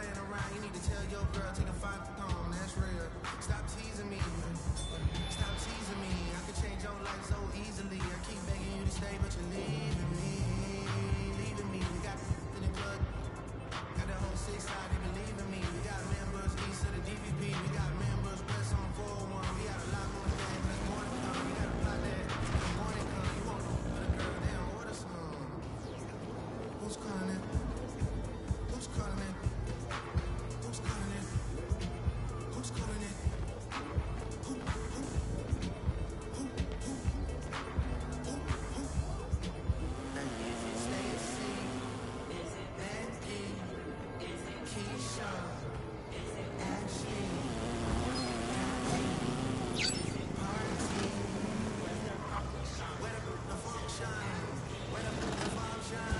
playing around. You need to tell your girl, take a five home. That's real. Stop teasing me. Stop teasing me. I could change your life so easily. I keep begging you to stay, but you're leaving me. Leaving me. We got in the club. Got the whole 6 side, they believe in me. We got members east of the DVP. We got members west on 401. We got a lot more things. There's more to come. We got a plot that in the morning come. You won't know for the girl, they don't order some. Who's calling it? Who's calling it? Who's calling it? Who's calling it? Who? Stay at sea. Is it Becky? Is it Keisha? Is it Ashley? Is it Party? Where the function? Where the function?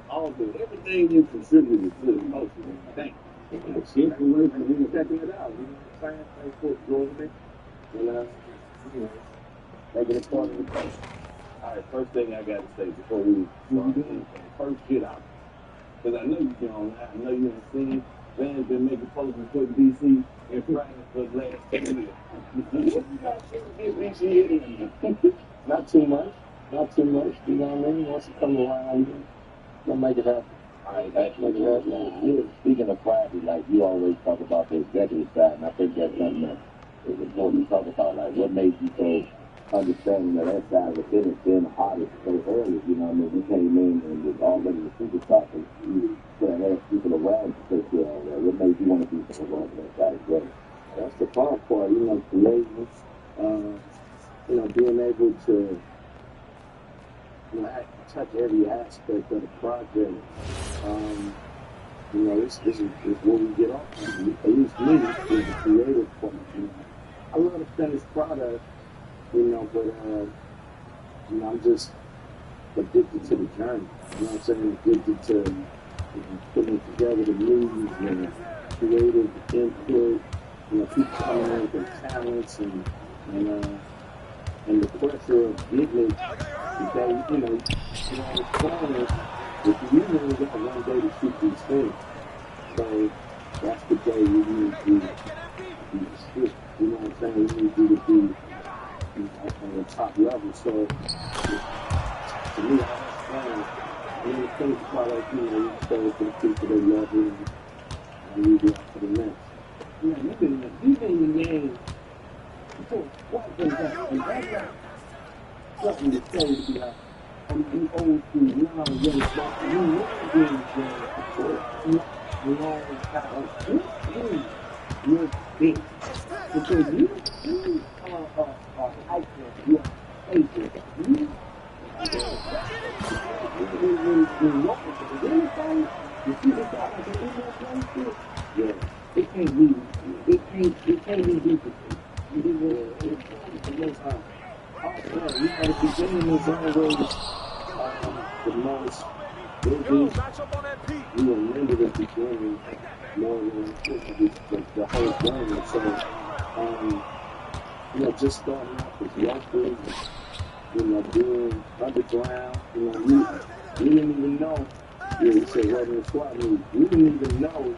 All good. Everything you considered is good emotionally. Thank you. Shit, we wait for you checking it out. You know what I'm saying? Thanks for joining me. Make it a part of the place. All right, first thing I got to say before we start anything, first get out. Because I know you've been online. I know you're in the scene. Van's been making posts and putting DC in practice for the last 10 years. Not too much. Not too much. You know what I mean? Once you come around, you'll make it happen. All right, that's Make it happen. Speaking of Friday, like you always talk about the executive side, and I think that's something that is important to talk about. Like, what made you so understanding that side of the business being the hardest so early? You know what I mean? You came in and was already the superstar, and you couldn't have people around to take care of that. What made you want to be so involved in that side as well? That's the fun part, you know, creating, being able to, touch every aspect of the project. This is where we get off. At least me, is the creative part. I love the finished product, but I'm just addicted to the journey. You know what I'm saying? Addicted to putting together the movies and creative input. People coming in with their talents and and the pressure of getting it, because, it's corners, if you usually got one day to shoot these things. So that's the day you need to be strict, you know what I'm saying? You need you to be on the top level. So to me, I understand. And then the things about like, you stay for the people they love you and you be out for the next. You've been the man for quite some time. And that's not something to say to be like, I'm old school, now I'm young, but you know things for a long time. You're big. Because you are hiker, you're faker. You see the guy like an English yeah, it can't be, it can't be difficult. It's the most you gotta be getting this always the most you remember the beginning more than the whole game. So just starting off as youngsters, being underground, you didn't even know. You said right in the SWAT meet, we didn't even know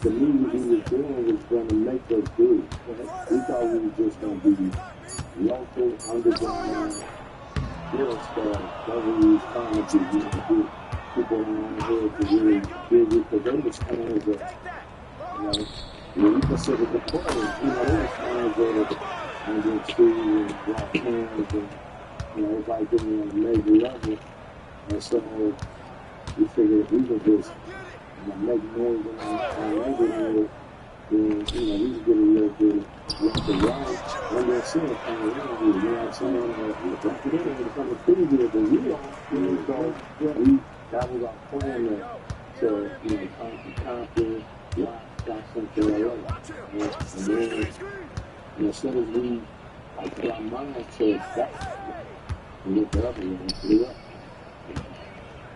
the music we was doing was gonna make us good. We thought we were just gonna be local, underground, real stuff. That's what we was trying to do. Get people around here to really dig it, because they was fans of, we considered the players, they was fans of Andrew and Rock Hands, and, everybody getting on a major level. And so we figured if we could just make noise in our neighborhood, then, we could get a little bit of right, and then see it kind of around here, you know what I'm saying? Back then, it was something prettier than we are, so that was our plan to come to Compton, rock, got something like that. And then, as soon as we put our mind to that, we looked up and we flew up.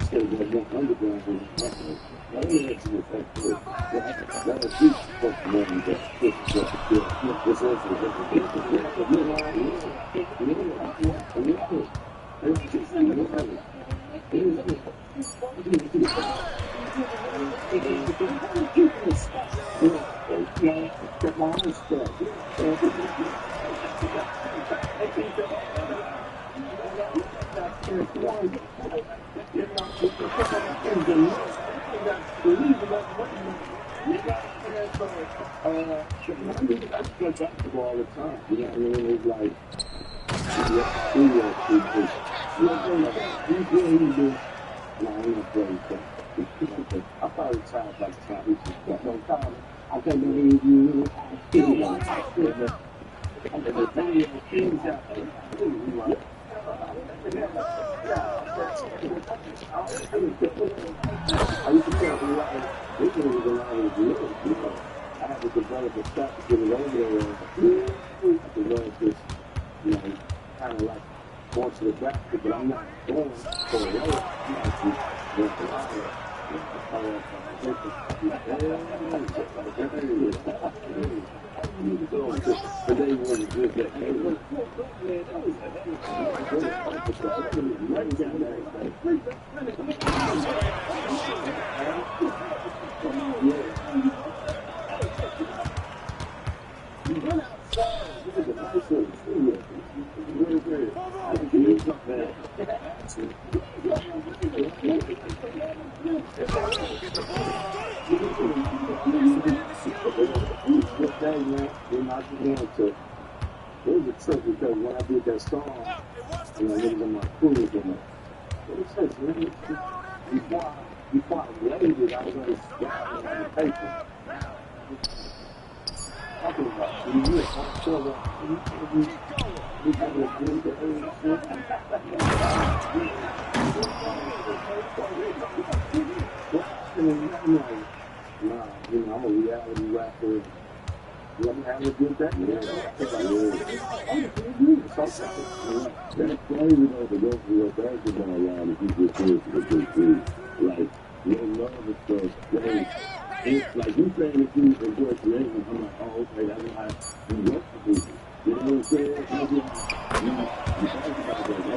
Instead of going more underground than nothing. That ain't actually effective. That was deep supposed to know that it's basketball all the time. You know what I mean? It's like, I probably tried like the time we just got no time. I can't believe you. And the video things out there. I used to tell them, this was a lot of good. I had to develop a shot to get it over there. I developed this, kind of like going to the basket, but I'm not going for a roll. I'm actually going for the fire. Today was good. It was a trip because when I did that song, niggas on my crew was in it. It says, man, before I laid it, I was on the paper. Talking about years, I'm sure that we got to do I'm a reality rapper. I'm having a good day. That's crazy though, to go through your basketball line if you just do it for the good food. Like, your love and stuff. It's like you saying if you enjoy creating, I'm like, oh, okay, that's why you work for people. You know what I'm saying? That's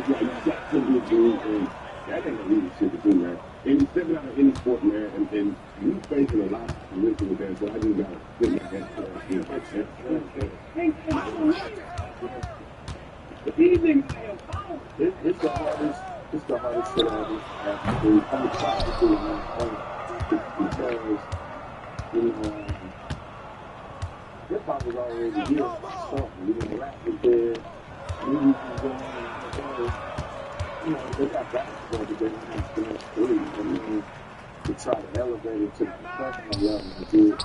why you got to be dude, and that ain't no leadership to do, man. And you stepping out of any sport, man, and you facing a lot of opposition with that, so I just gotta put my head it's the hardest shit ever. I'm excited to do it, man. Because, you know, hip hop was already here. Something. You know, rap was there. Movies was going. You know, they got basketball, but they don't have finish three. I mean, to try to elevate it to the professional level and do it,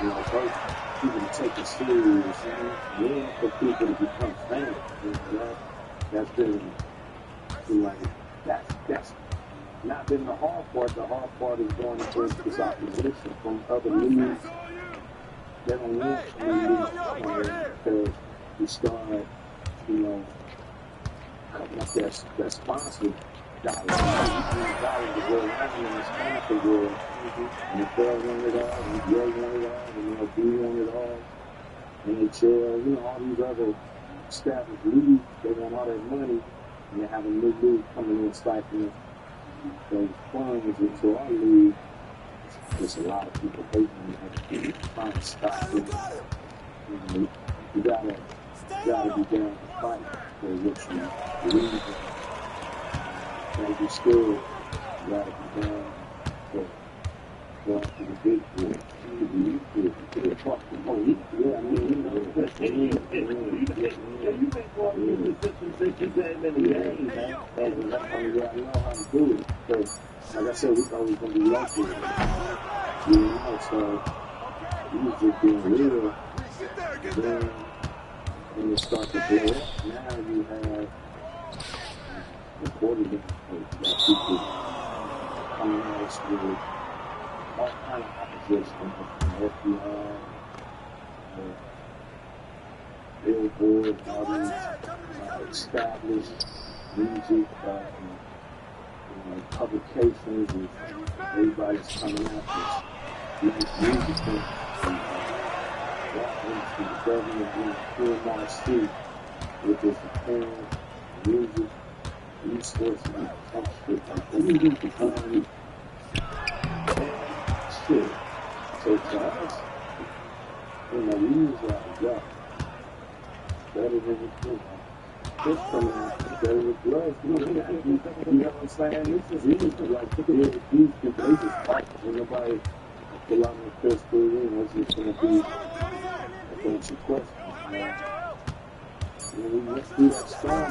you know, first people to take it serious, and then for people to become fans. You know, that's been, you know, that's not been the hard part. The hard part is going against this opposition from other leagues. They don't want because we start, you know, cutting up that sponsor dollars. Dollars to go around in the sponsor world. And the NFL want it all, and the NBA want it all, and the MLB want it all, NHL, you know, all these other established leagues, they want all that money, and they have a new league coming in siphoning those funds into our league. There's a lot of people hating and trying to stop it. You know, you gotta be down to fight for what you believe in. And you still gotta be down for going to the big boy. To fuck the police. Yeah, I mean, you know, you've been going through the system since you came in the game, man. And that's how you gotta know how to do it. Because, like I said, we thought we was gonna be local. You know, so we was just being real. Then when it starts to blow up, now you have reported it. You got people coming at us with all kind of opposition from FBI, Billboard, all these established music publications, and everybody's coming after us. Nice music from the government doing PMRC, which is the film, music, resources, and some shit like that. Shit. So for us, you know, we use our gut better than the thing. This coming out better with blood. You know what I'm saying? This is easy. Like, these people, they just fight. When nobody pull out no pistol, you know, it's just going to be a bunch of questions, man. When we went through that storm,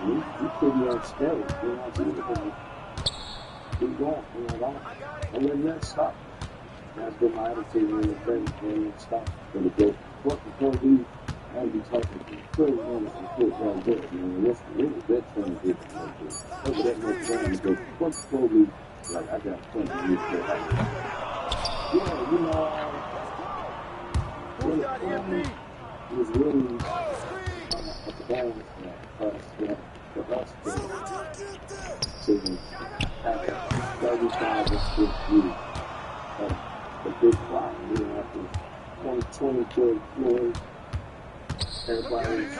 we couldn't understand it. You know what I'm saying? Keep going, you know, don't let that stop. That's been my attitude in the thing, when it stops. When it goes, fuck the police, I'll be talking to pretty women and shit like that, man. What's that trying to do? Over that much time to go, fuck the police, like, I got plenty of these shit. Yeah, you know, it was really a balance for us to have 35 or 50 the big fight, you know, after 20 Floyd, everybody's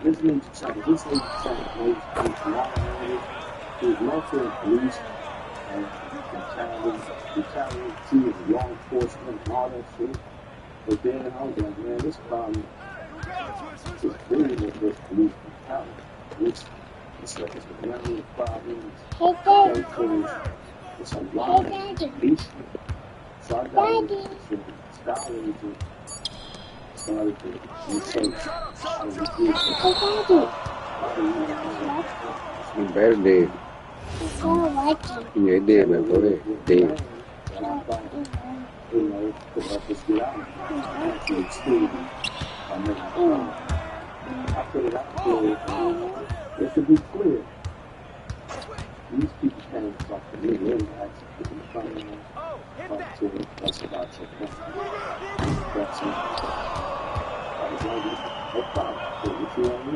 this needs to change. This needs to change. There's nothing police and brutality of law enforcement and all that shit. But then I was like, man, this problem is bigger than just police brutality. It's like it's a million problems. It's a lot of issues. So I got some scholars and started to research how to do it. Better dead. Yeah, dead, man. Go ahead. Dead. And I thought, you know, because I just get out and actually exclude them. I put it out there, it should be clear. These people came to talk to me, they didn't actually put in front of me. Talk to us about your family. That's it. I was like, no problem. So what you want me?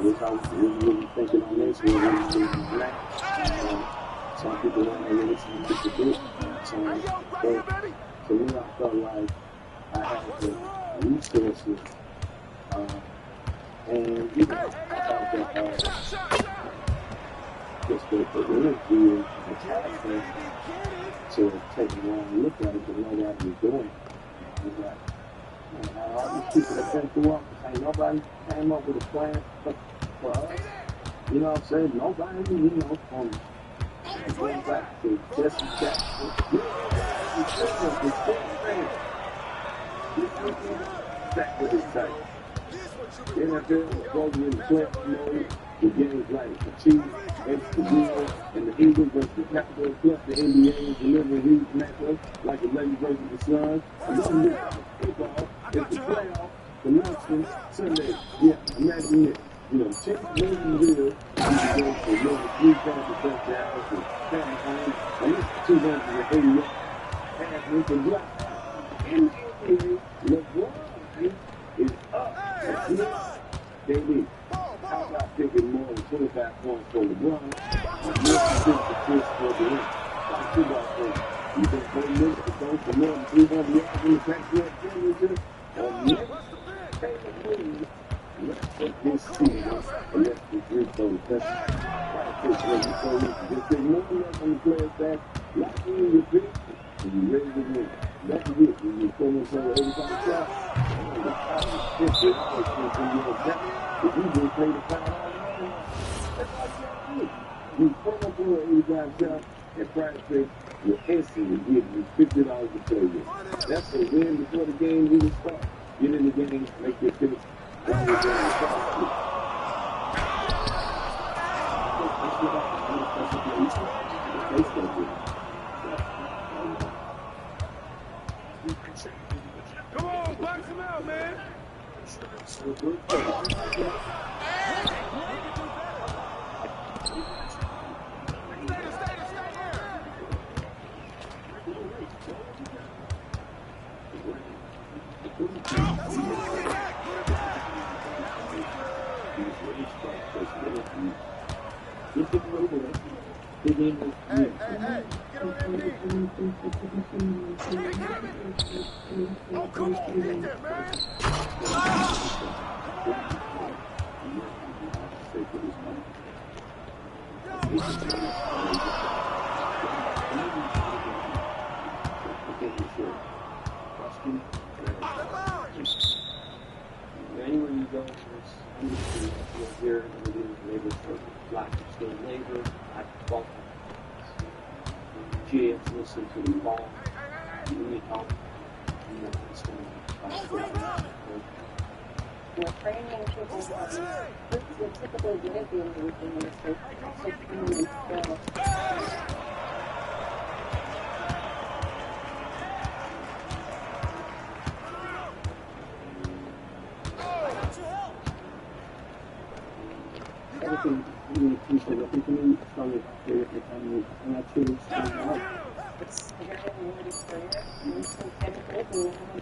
This how we really thinking on this, we're really thinking on that. Some people want to listen to people do. So me, I felt like I had to resources. And you know, I thought that just the energy and the passion to take a long look at it, but nobody was doing it. We got all these people that been through office, ain't nobody came up with a plan for us. You know what I'm saying? Nobody, you know, from going back to Jesse Jackson. Back with his site. NFL goes in the playoff mode. The games like the Chiefs, the Bills, and the Eagles versus the Capitals, plus the NBA is delivering huge matchups like the Lakers versus the Suns. And don't miss out football. It's the playoff, the London Sunday. Yeah, imagine this. You know, Chiefs losing the Bills, you can go for more than 3 passing touchdowns and family home, and it's 280 yards. Half with the block. In the NBA, LeBron is up. Baby, how about taking more than 25 points for LeBron? And more than 56 for the win. Like football players. You think 4 minutes to go for more than 300 yards in the Pac-12 championship? Or never take a lead. Let's take this season and let's just refill the test. Practice when you so you can just take more than on the players back. Like you in your feet, and you ready to win. That's it. When you come in for the 85 shot, if you always come from your back, if you just play the foul all night, that's all you got to do. You come up for an 85 shot and practice, you're instantly giving you $50 to play with. That's a win before the game even starts. Get in the game, make your picks. While we're doing the process. Come on, box him out, man. Oh, come on, get there, man. Anywhere you go, there's here and it is labor for black skilled labor. I bought kids listen to the ball. You need help. You know, it's going We're training people this is typically the Olympian routine in the state. Also training them everything you need to say, everything you need to tell me every time you and I choose to help. It's very limited career. And some chemicals and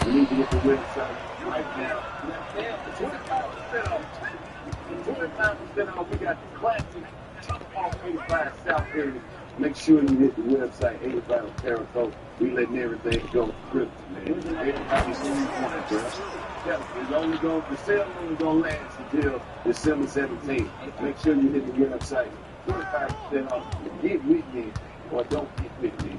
You need to get the website right now. Now, 25% off. 25% off. We got the classic top off 85 South area. Make sure you hit the website 85 Terracotta. We letting everything go for Christmas, man. Everybody's in the corner, bro. It's only going, the sale only going to last until December 17th. Make sure you hit the website. 25% off. Get with me. Or don't get with me.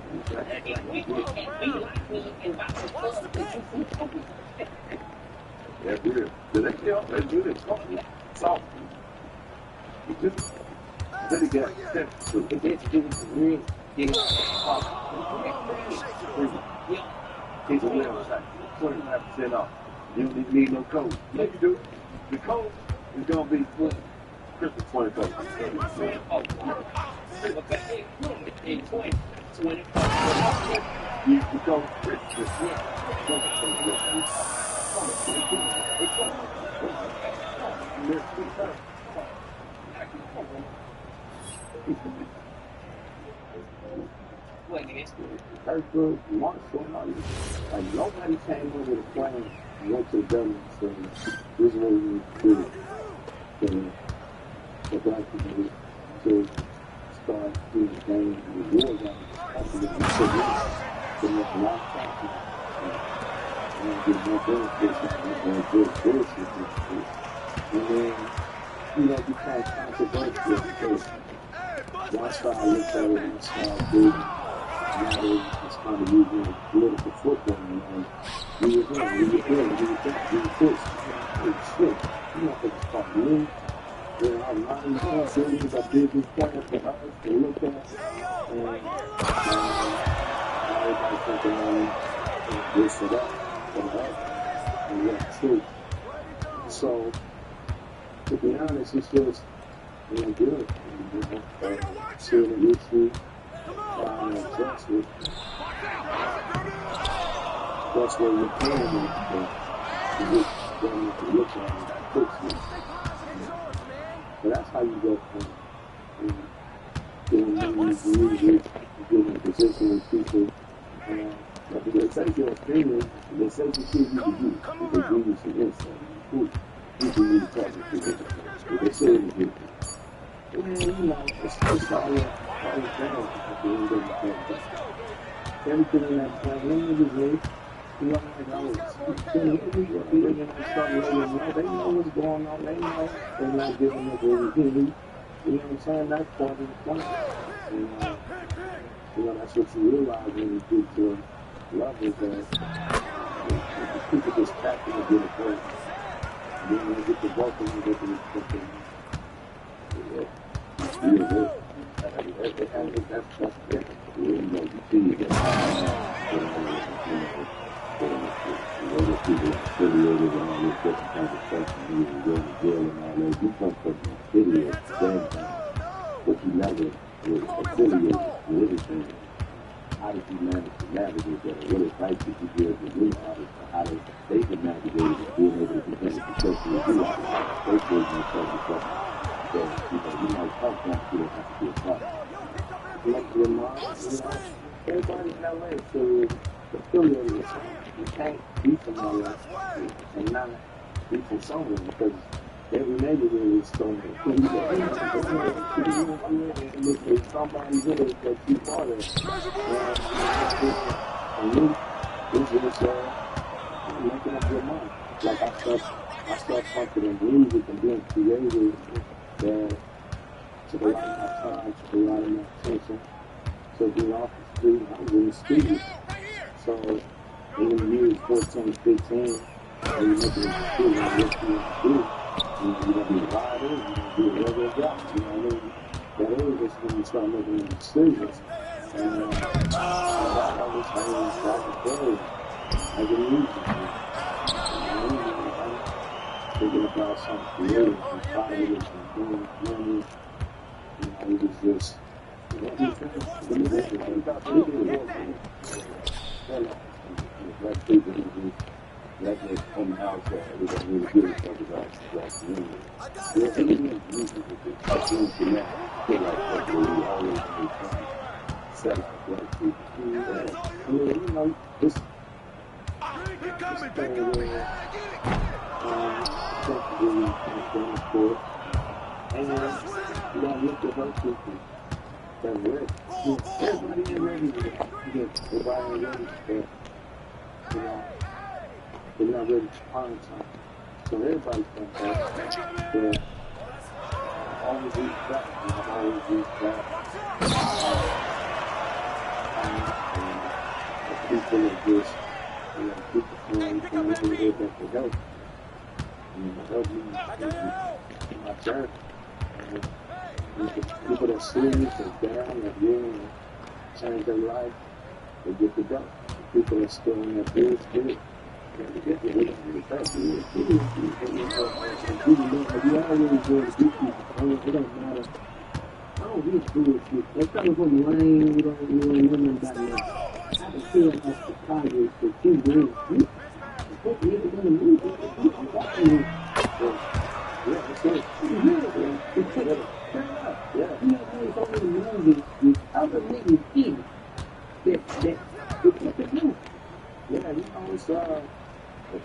That's real. Do they help? They do this. Soft. You just really got that. It gets you real. It's a website. 25% off. You don't need no code. Yeah, you do. The code is going to be Christmas 24. You become Christmas. Kirkwood, Marshall, and all these. Like, nobody came up with a plan and went to the government and said, this is what we need to do for black people to start doing things and the war down to make a lot of time. And get more benefits and good bullshit. And then, you know, become controversial because one side looks at it, one side did. Now they just kind of using political football, and we were there, we were this, hey, shit, you know, it's called me. There are 9 buildings, a business plan for us to look at, and everybody thinking on this or that, or that, and that's true. So, to be honest, it's just, you know, good, you know, seeing the issue, trying to address it. That's what we're doing, to get them to look at it and fix it. But that's how you go from doing these music, getting in position with people. But they take your opinion, they say the shit you can do. If they give you some insight, who do you talk to? If they say it again. And, you know, it's all down at the end of the day. Everything in that plan, when niggas live, you know, like I was living on something they know what's going on, they know they're not giving us what we need. You know what I'm saying? That's part of the point. And, you know, that's what you realize when you get to levels that people just captain to get it first. And then when they get the vocal, they get the respect. That's different. You know, you see it. Other people affiliated and all this different kinds of stuff, and you go to jail and all that. You come from an affiliate standpoint, but you never was affiliated with anything. How did you manage to navigate that? What advice did you give to new artists on how they can navigate it and being able to become successful as you are? They feel themselves to something that, you know, you might come from, you don't have to be a part. Like your mom, you know, everybody in LA so affiliated with something. You can't be from LA and not be from somewhere because every neighborhood is somewhere. So you got there's somebody there that you part of. And you, it's just making up your mind. Like I start functioning in music and being creative that took a lot of my time, took a lot of my attention. So being off the street, I was in the studio. So in the years 14, 15, and you make a decision on what you want to do. You're going to be a rider, you're going to do a regular job. You know what I mean? That is just when you start making decisions. And that's how this whole started going. As a music. Thinking about something creative and positive and doing money. You know, it was just, you know, black people who black niggas come out there, we don't really give a fuck about black community. Yeah, any music with the cartoons and that, feel like that, we always make fun set up black people. I mean, you know, this thing where, really going for it. And you gotta look at those people that ready. Everybody ain't ready for that. Everybody ain't ready for that. You know, they're not ready to find something. So everybody's going back. But always reach back. Always reach back. And people are just, you know, people from everywhere that can help. Help me in my journey. People that serious and down and willing to change their life, they get the go. People that still in their bills, good. You always good to do people. It don't matter. I don't really do it. They come from the lane, you don't know about that. I can feel like that's the progress that you bring. Put me in the music. Yeah, it's good. Yeah. You know, it's only the music with other niggas in that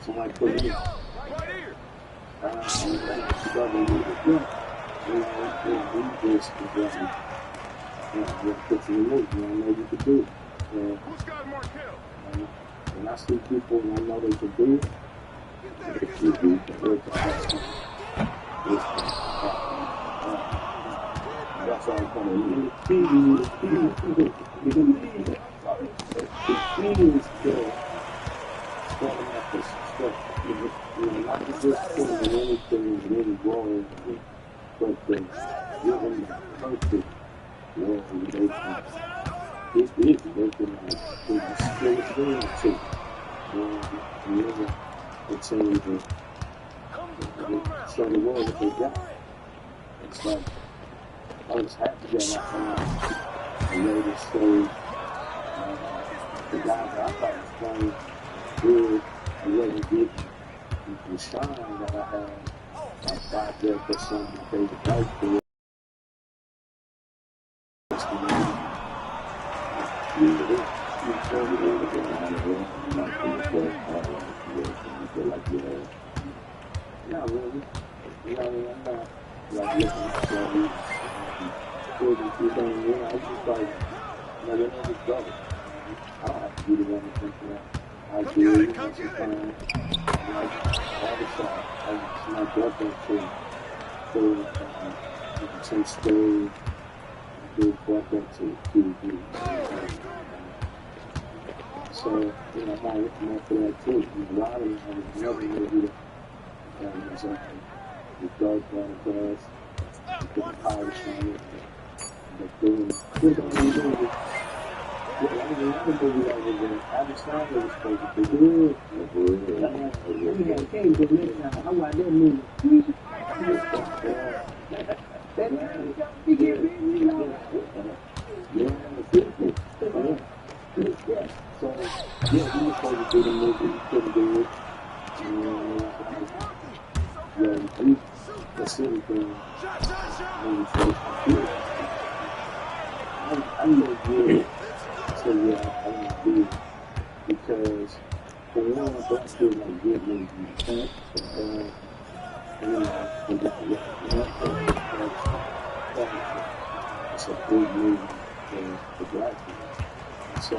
Somebody put it in. We just put you in the mood. You know you can do it. Who's got Markel? When I see people and I know they can do it, that's all I'm coming. The key is to starting at the structure. Not just putting anything in any growing, but to give them the perfect world they can. It's easy. They can still experience the team and show the world what they got. It's like I was happy that I noticed the guys that I thought was playing good and wasn't getting the shine that I had. I thought that for some of my favorite guys for not really. You know, I'm not like looking at them. I just like, let me just go. I don't have to be the one to think that. I do it once a time. Like, all the time. I just like that to stay. Do what that to do. So, you know, I'm looking out for that too. A lot of them have never really do that. The dark down class, the polish on it, the doing. I was trying to supposed to do it. We had came to the next time. I want that movie. So, yeah, we were supposed to do the movie. We couldn't do it. The city thing. I know good. So yeah, I want to do it because for one, I don't feel like good movies. It's a big movie for black people. So,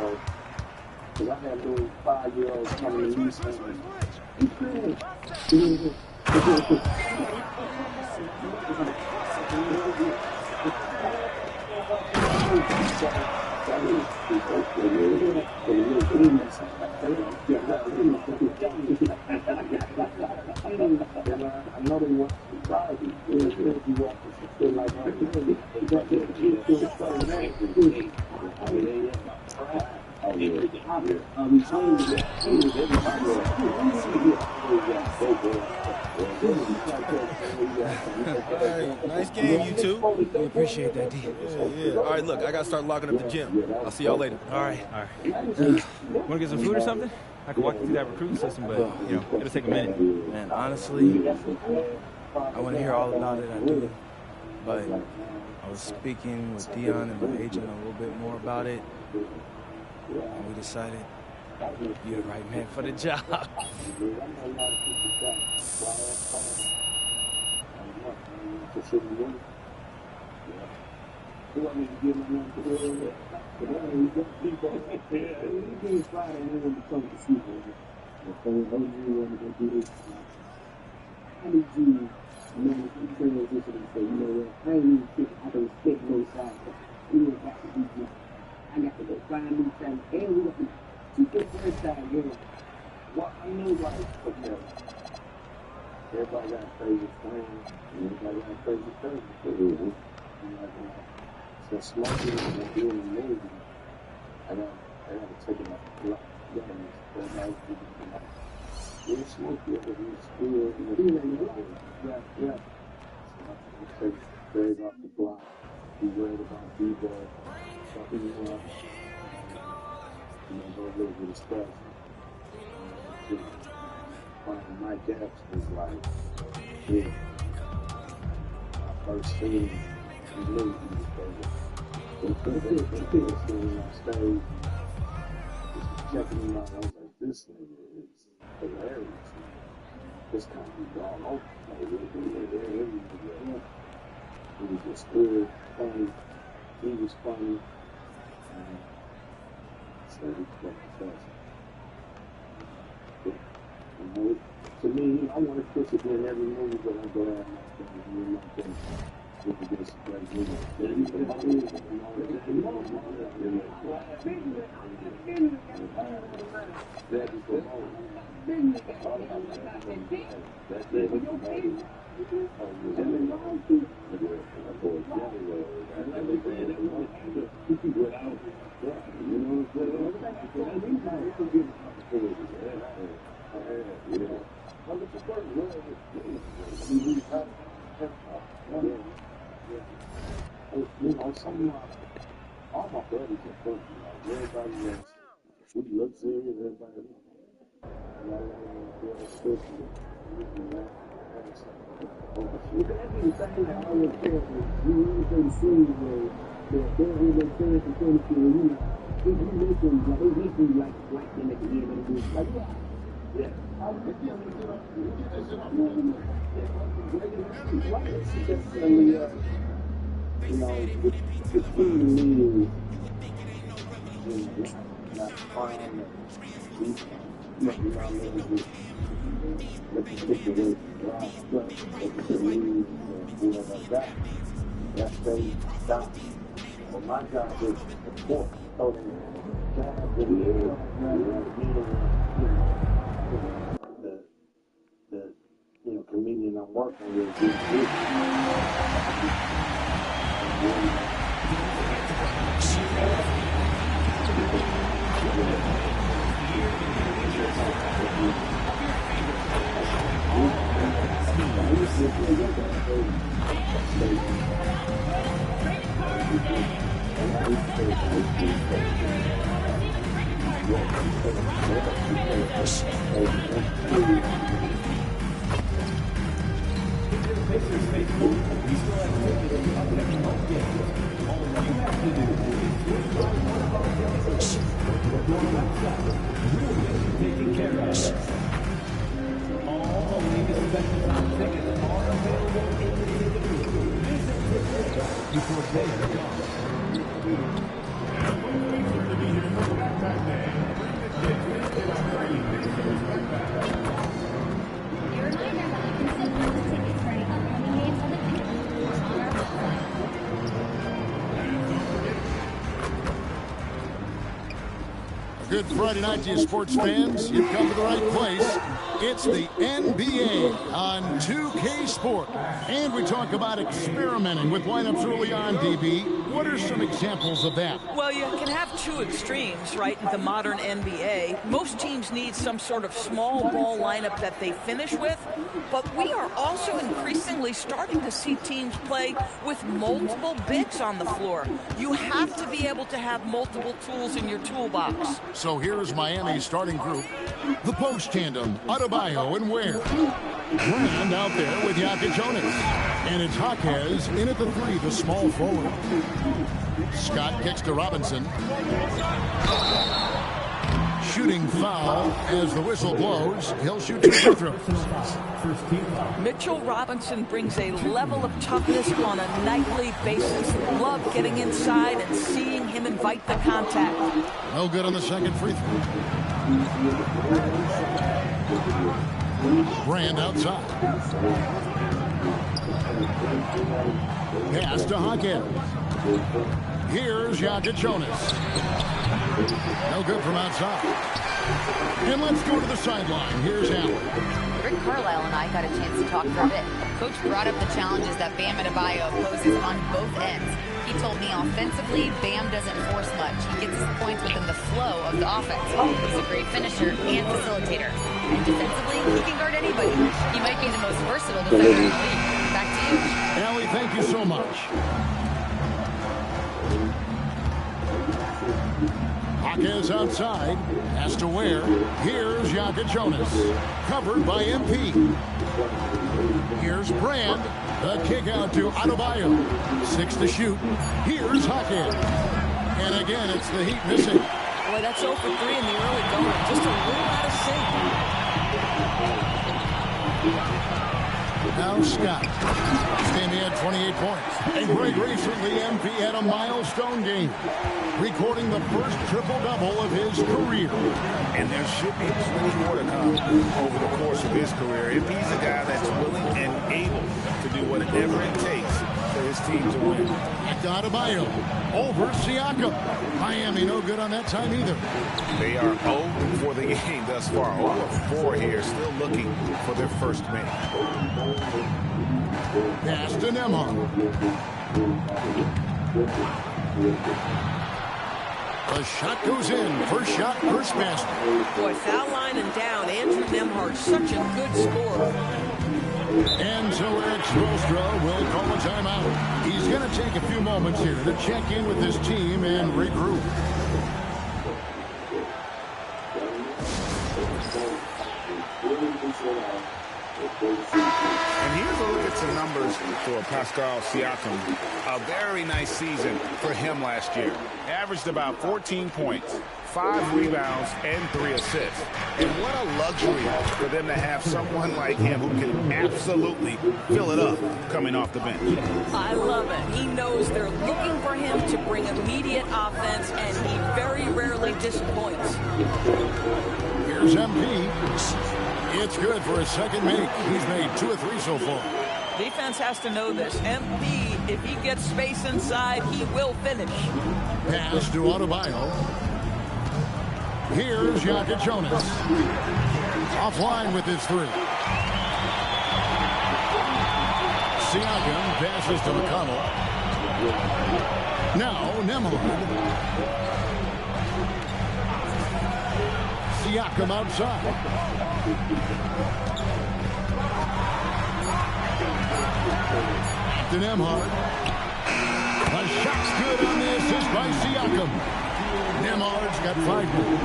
because I had little 5-year-olds coming to me saying, "You crazy." I know they want to try it. You want to feel like Nice game, you two. We appreciate that, D. Yeah. All right, look, I got to start locking up the gym. I'll see y'all later. All right. Want to get some food or something? I could walk you through that recruiting system, but, you know, it'll take a minute. Man, honestly, I want to hear all about it. I do. But I was speaking with Dion and my agent a little bit more about it, and we decided you're the right man for the job. You want me to give my name to her? But I mean, people, you can fly and they want to come to see me. If they want to go do this, I need you, man, to transition and say, you know what, I ain't even think I can respect no side. We don't have to do this. I got to go find new time. And we got to keep the first time going. Well, I know, like, okay, everybody got a favorite friend, everybody got a favorite person. So smoking and doing the movie, I gotta take it off the block. We're smoking, but we're still in the feeling. Yeah. So I take Greg off the block. Be worried about B-Boy. Fucking him up. Go a little bit of stuff. Finding Mike Epps was like, yeah. My first scene, he knew he was crazy. Sitting on stage, just checking him out. I was like, this nigga is hilarious. just kind of all over. It was just good, funny. He was funny. So he was fast. You know, to me, I want to push it in every movie that I go out and with this great movie. That is the moment. That's it. You know, all my buddies are funny. Everybody else, we look serious. Everybody, you know, the key means not fine and deep. You know, let you take away dry stuff, let you leave, you know, like that. That's they stop. Well, my job is to support, so they jab in the air, the comedian I'm working with is Good Friday night to you, sports fans. You've come to the right place. It's the NBA on 2K Sport. And we talk about experimenting with lineups early on, DB. What are some examples of that? Well, you can have two extremes, right, in the modern NBA. Most teams need some sort of small ball lineup that they finish with, but we are also increasingly starting to see teams play with multiple bigs on the floor. You have to be able to have multiple tools in your toolbox. So here's Miami's starting group. The post tandem, Adebayo and Ware. Brand out there with Jonas. And it's Jaquez in at the three, the small forward. Scott kicks to Robinson. Shooting foul as the whistle blows. He'll shoot 2 free throws. Mitchell Robinson brings a level of toughness on a nightly basis. Love getting inside and seeing him invite the contact. No good on the second free throw. Brand outside. Pass to Jaquez. Here's Jonas. No good from outside. And let's go to the sideline. Here's Allen. Rick Carlisle and I got a chance to talk for a bit. Coach brought up the challenges that Bam Adebayo poses on both ends. He told me offensively, Bam doesn't force much. He gets his points within the flow of the offense. He's a great finisher and facilitator. And defensively, he can guard anybody. He might be the most versatile defender in the league. Back to you. Allie, thank you so much. Jaquez outside, has to Ware. Here's Jonas, covered by MP. Here's Brand, the kick out to Adebayo. 6 to shoot. Here's Jaquez. And again, it's the Heat missing. Boy, that's 0 for 3 in the early going. Just a little out of sync. Now Scott. This game he had 28 points. And Greg recently, MP had a milestone game, recording the first triple-double of his career. And there should be plenty more to come over the course of his career. If he's a guy that's willing and able to do whatever it takes for his team to win. Adebayo over Siakam. Miami no good on that time either. They are 0 for the game thus far. 0-4 here, still looking for their first make. Pass to Nembhard. The shot goes in. First shot, first basket. Boy, foul line and down. Andrew Nembhard, such a good scorer. And so Eric Spoelstra will call a timeout. He's going to take a few moments here to check in with his team and regroup. And here's a look at some numbers for Pascal Siakam. A very nice season for him last year. Averaged about 14 points, 5 rebounds, and 3 assists. And what a luxury for them to have someone like him who can absolutely fill it up coming off the bench. I love it. He knows they're looking for him to bring immediate offense, and he very rarely disappoints. Here's MP. It's good for his second make. He's made 2 of 3 so far. Defense has to know this. MP, if he gets space inside, he will finish. Pass to Adebayo. Here's Jonas. Offline with his 3. Siakam passes to McConnell. Now Nembhard. Siakam outside. To Nembhard. The shot's good on the assist by Siakam. Nembhard's got 5 more.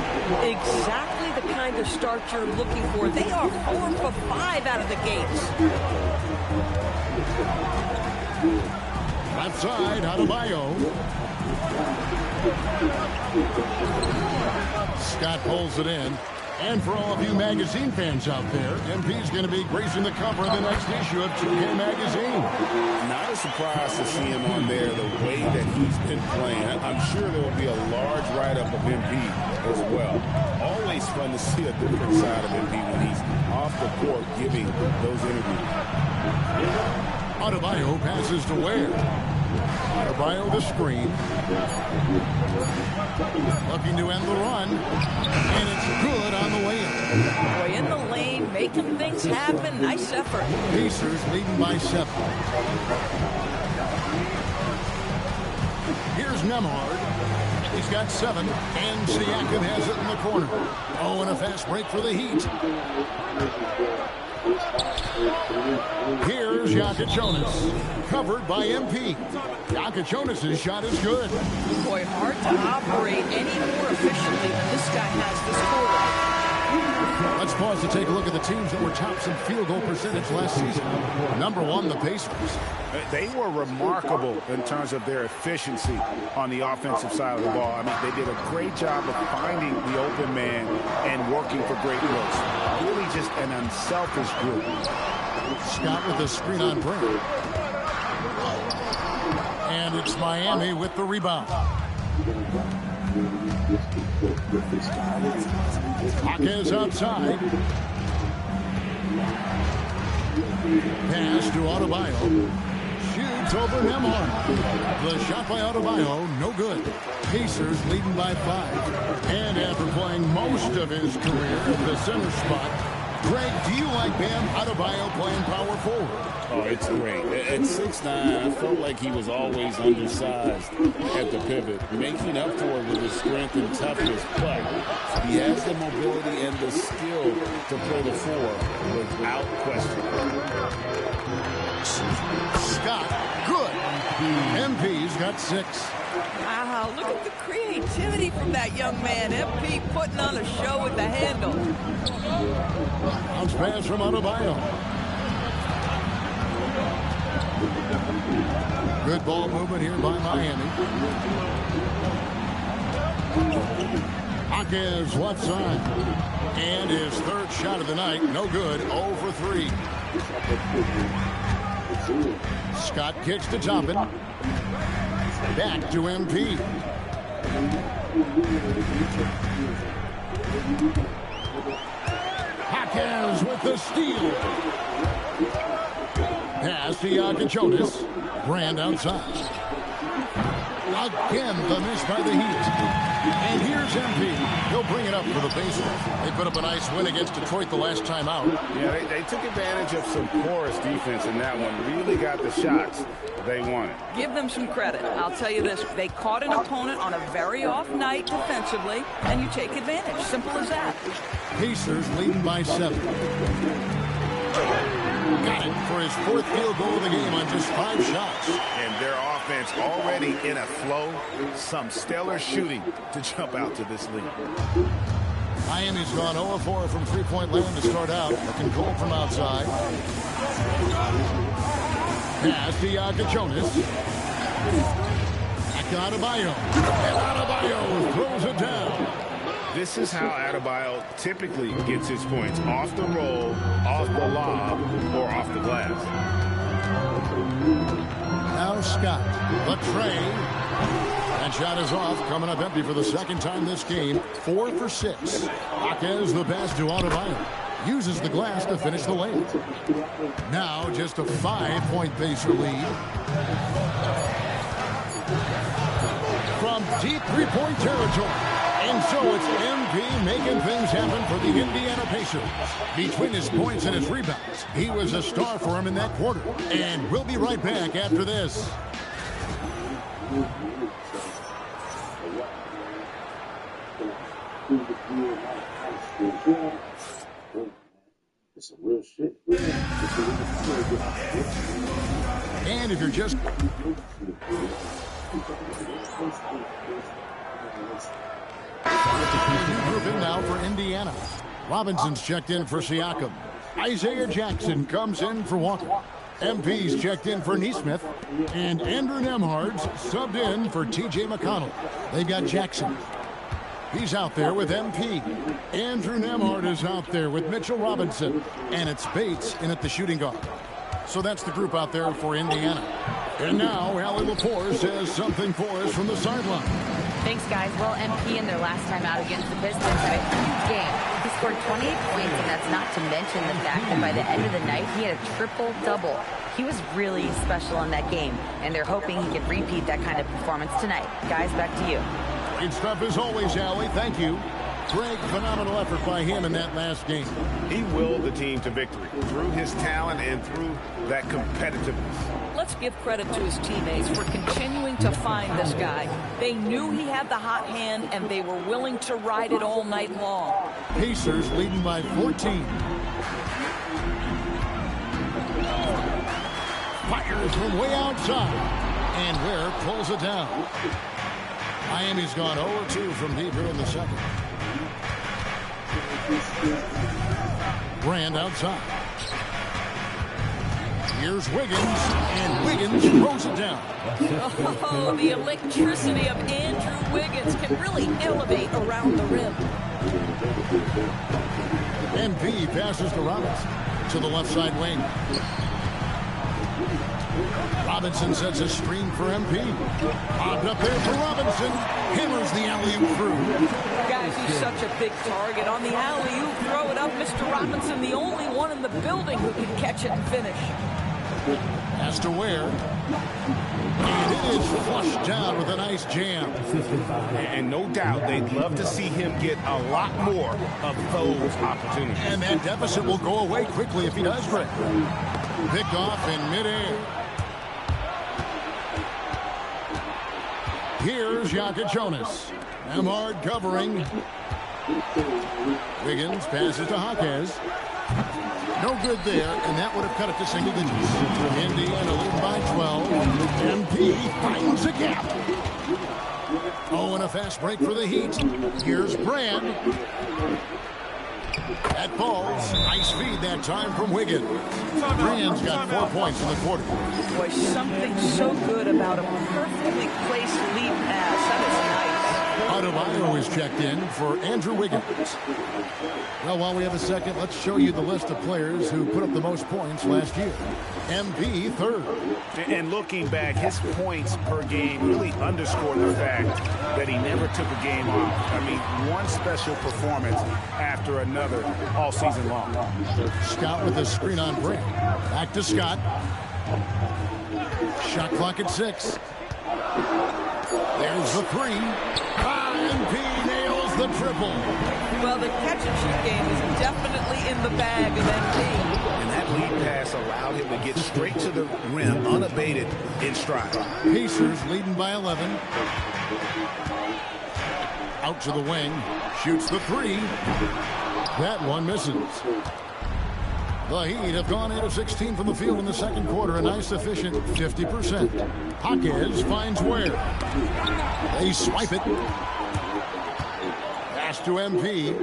Exactly the kind of start you're looking for. They are 4 for 5 out of the gates. Left side, Adebayo. Scott pulls it in. And for all of you magazine fans out there, MP's going to be gracing the cover of the next issue of 2K Magazine. Not a surprise to see him on there the way that he's been playing. I'm sure there will be a large write-up of MP as well. Always fun to see a different side of MP when he's off the court giving those interviews. Adebayo passes to Ware. Adebayo the screen. Looking to end the run. And it's good on the way in. Boy, in the lane, making things happen. Nice effort. Pacers leading by 7. Here's Nembhard. He's got 7. And Siakam has it in the corner. Oh, and a fast break for the Heat. Here's Jonas, covered by MP. Jonas' shot is good. Boy, hard to operate any more efficiently than this guy has this quarter. Let's pause to take a look at the teams that were tops in field goal percentage last season. Number 1, the Pacers. They were remarkable in terms of their efficiency on the offensive side of the ball. I mean, they did a great job of finding the open man and working for great looks. Really just an unselfish group. Scott with the screen on Brand. And it's Miami with the rebound. Hawkins outside. Pass to Adebayo. Shoots over Nembhard. The shot by Adebayo, no good. Pacers leading by 5. And after playing most of his career at the center spot, Greg, do you like Bam Adebayo playing power forward? Oh, it's great. At 6'9", I felt like he was always undersized at the pivot, making up for it with his strength and toughness. But he has the mobility and the skill to play the 4 without question. Scott, good. MP's got 6. Wow, look at the creativity from that young man. MP putting on a show with the handle. Bounce pass from Adebayo. Good ball movement here by Miami. Hawkins left side. And his third shot of the night, no good, 0 for 3. Scott kicks to Toppin. Back to MP. Hawkins with the steal. Pass to Jonas. Brand outside. Again, the miss by the Heat. And here's MP. He'll bring it up for the bases. They put up a nice win against Detroit the last time out. Yeah, they took advantage of some porous defense in that one. Really got the shots they wanted. Give them some credit. I'll tell you this. They caught an opponent on a very off night defensively, and you take advantage. Simple as that. Pacers leading by 7. Got it for his 4th field goal of the game on just 5 shots. And their offense already in a flow. Some stellar shooting to jump out to this lead. Miami's gone 0-4 from three-point land to start out. Looking cold from outside. Pass to Jonas. Back to Adebayo. And Adebayo throws it down. This is how Adebayo typically gets his points. Off the roll, off the lob, or off the glass. Now Scott. The tray. That shot is off. Coming up empty for the second time this game. 4 for 6. Hawkins the pass to Adebayo. Uses the glass to finish the lane. Now just a 5-point Pacer lead. From deep three-point territory. And so it's MP making things happen for the Indiana Pacers. Between his points and his rebounds, he was a star for him in that quarter. And we'll be right back after this. It's some real shit. And if you're just... Grouping now for Indiana. Robinson's checked in for Siakam. Isaiah Jackson comes in for Walker. MP's checked in for Neesmith. And Andrew Nembhard's subbed in for TJ McConnell. They've got Jackson. He's out there with MP. Andrew Nembhard is out there with Mitchell Robinson. And it's Bates in at the shooting guard. So that's the group out there for Indiana. And now, Allie Lepore says something for us from the sideline. Thanks, guys. Well, MP in their last time out against the Pistons had a huge game. He scored 28 points, and that's not to mention the fact that by the end of the night, he had a triple-double. He was really special in that game, and they're hoping he can repeat that kind of performance tonight. Guys, back to you. Great stuff as always, Allie. Thank you. Greg, phenomenal effort by him in that last game. He willed the team to victory through his talent and through that competitiveness. Let's give credit to his teammates for continuing to find this guy. They knew he had the hot hand, and they were willing to ride it all night long. Pacers leading by 14. Fires from way outside. And Ware pulls it down. Miami's gone 0-2 from deep here in the second. Brand outside. Here's Wiggins, and Wiggins throws it down. Oh, the electricity of Andrew Wiggins can really elevate around the rim. MP passes to Robinson to the left side wing. Robinson sets a screen for MP. Popped up there for Robinson. Hammers the alley-oop through. Guys, he's such a big target. On the alley-oop, throw it up. Mr. Robinson, the only one in the building who can catch it and finish. Has to Ware. And it is flushed down with a nice jam. And no doubt they'd love to see him get a lot more of those opportunities. And that deficit will go away quickly if he does, Greg. Picked off in midair. Here's Jonas. Nembhard covering. Wiggins passes to Hawkins. No good there, and that would have cut it to single digits. Indiana lead by 12. MP finds a gap. Oh, and a fast break for the Heat. Here's Brand. That falls. Nice feed that time from Wiggins. Brand's got 4 points in the quarter. Boy, something so good about a perfectly placed lead pass. That is nice. Adebayo is checked in for Andrew Wiggins. Well, while we have a second, let's show you the list of players who put up the most points last year. MP third. And looking back, his points per game really underscore the fact that he never took a game off. I mean, one special performance after another all season long. Scott with a screen on break. Back to Scott. Shot clock at 6. There's the 3. MP nails the triple. Well, the catch-and-shoot game is definitely in the bag of MP. And that lead pass allowed him to get straight to the rim, unabated in stride. Pacers leading by 11. Out to the wing. Shoots the 3. That one misses. The Heat have gone 8 of 16 from the field in the second quarter. A nice, efficient 50%. Jaquez finds Ware. They swipe it. Pass to MP.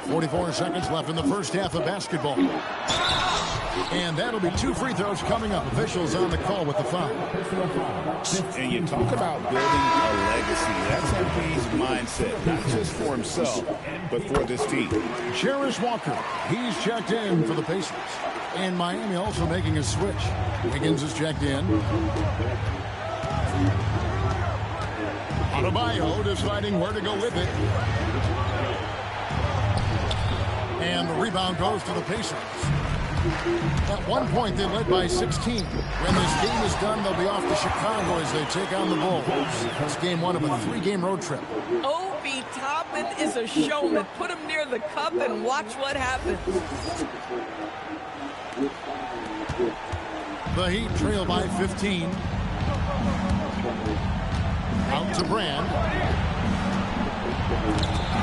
44 seconds left in the first half of basketball. And that'll be 2 free throws coming up. Officials on the call with the foul. And you talk about building a legacy. That's MP's mindset, not just for himself, but for this team. Cherish Walker, he's checked in for the Pacers. And Miami also making a switch. Wiggins is checked in. Adebayo deciding where to go with it. And the rebound goes to the Pacers. At one point, they led by 16. When this game is done, they'll be off to Chicago as they take on the Bulls. It's game 1 of a 3-game road trip. Obi Toppin is a showman. Put him near the cup and watch what happens. The Heat trail by 15. Out to Brand.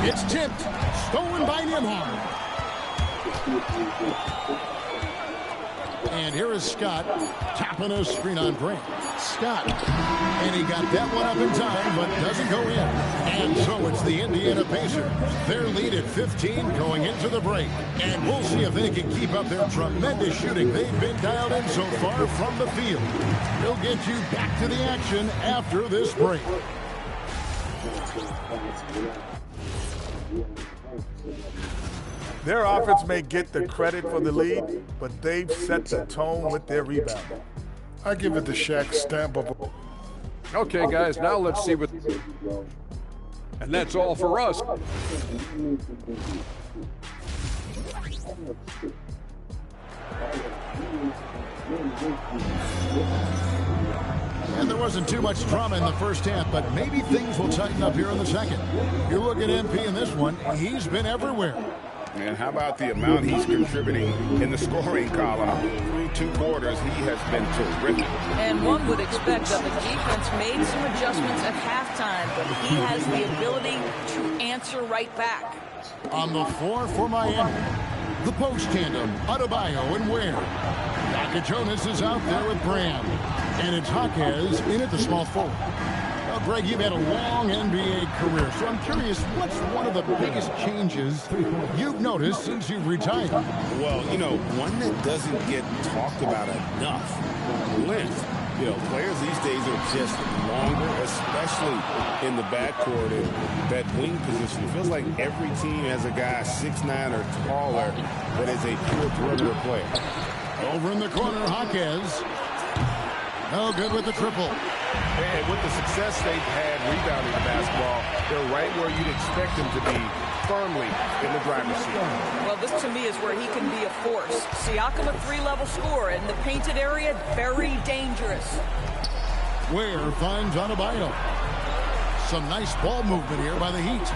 It's tipped. Stolen by Nembhard. And here is Scott tapping a screen on Brand. Scott. And he got that one up in time, but doesn't go in. And so it's the Indiana Pacers. Their lead at 15 going into the break. And we'll see if they can keep up their tremendous shooting they've been dialed in so far from the field. We'll get you back to the action after this break. Their offense may get the credit for the lead, but they've set the tone with their rebound. I give it the Shaq stamp of. Okay, guys, now let's see what. And that's all for us. And there wasn't too much drama in the first half, but maybe things will tighten up here in the second. You look at MP in this one, he's been everywhere. And how about the amount he's contributing in the scoring column? Through 2 quarters, he has been terrific. And one would expect that the defense made some adjustments at halftime, but he has the ability to answer right back. On the floor for Miami, the post tandem, Adebayo and Ware. Jonas is out there with Brand. And it's Jaquez in at the small forward. Well, Greg, you've had a long NBA career, so I'm curious, what's one of the biggest changes you've noticed since you've retired? Well, you know, one that doesn't get talked about enough, length. You know, players these days are just longer, especially in the backcourt and that wing position. It feels like every team has a guy 6'9" or taller that is a pure perimeter player. Over in the corner, Jaquez. No good with the triple. And with the success they've had rebounding the basketball, they're right where you'd expect them to be, firmly in the driver's seat. Well, this to me is where he can be a force. Siakam, a 3-level scorer in the painted area, very dangerous. Ware finds Adebayo. Some nice ball movement here by the Heat.